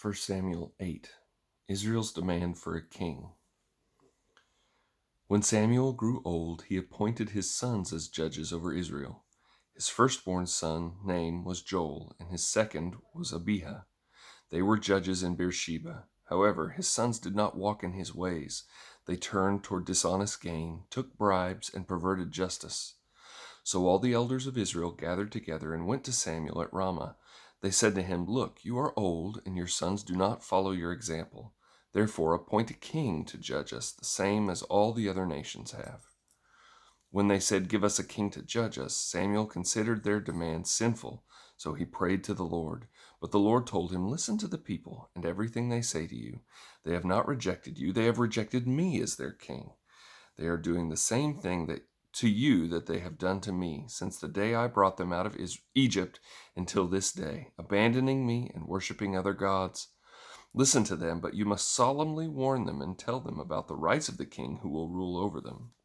1 Samuel 8. Israel's demand for a king. When Samuel grew old, he appointed his sons as judges over Israel. His firstborn son name was Joel, and his second was Abijah. They were judges in Beersheba. However, his sons did not walk in his ways. They turned toward dishonest gain, took bribes, and perverted justice. So all the elders of Israel gathered together and went to Samuel at Ramah. They said to him, "Look, you are old, and your sons do not follow your example. Therefore appoint a king to judge us, the same as all the other nations have." When they said, "Give us a king to judge us," Samuel considered their demand sinful, so he prayed to the Lord. But the Lord told him, "Listen to the people and everything they say to you. They have not rejected you, they have rejected me as their king. They are doing the same thing to you that they have done to me, since the day I brought them out of Egypt until this day, abandoning me and worshiping other gods. Listen to them, but you must solemnly warn them and tell them about the rights of the king who will rule over them."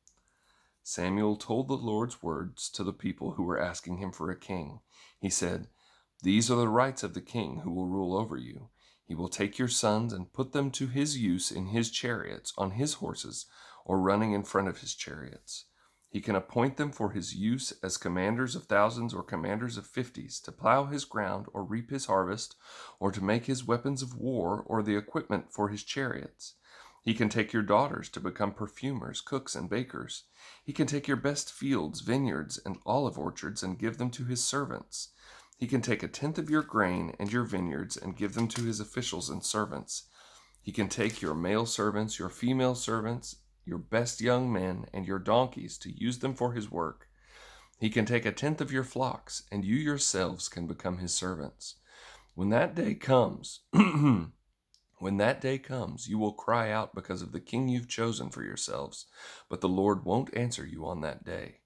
Samuel told the Lord's words to the people who were asking him for a king. He said, "These are the rights of the king who will rule over you. He will take your sons and put them to his use in his chariots, on his horses, or running in front of his chariots. He can appoint them for his use as commanders of thousands or commanders of fifties, to plow his ground or reap his harvest, or to make his weapons of war or the equipment for his chariots. He can take your daughters to become perfumers, cooks, and bakers. He can take your best fields, vineyards, and olive orchards and give them to his servants. He can take 1/10 of your grain and your vineyards and give them to his officials and servants. He can take your male servants, your female servants, your best young men, and your donkeys to use them for his work. He can take 1/10 of your flocks, and you yourselves can become his servants. When that day comes, you will cry out because of the king you've chosen for yourselves, but the Lord won't answer you on that day."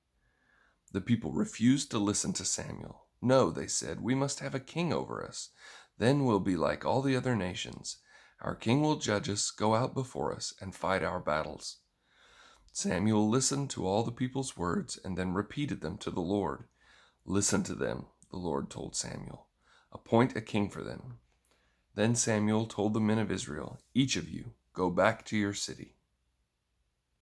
The people refused to listen to Samuel. "No," they said, "we must have a king over us. Then we'll be like all the other nations. Our king will judge us, go out before us, and fight our battles." Samuel listened to all the people's words and then repeated them to the Lord. "Listen to them," the Lord told Samuel. "Appoint a king for them." Then Samuel told the men of Israel, "Each of you, go back to your city."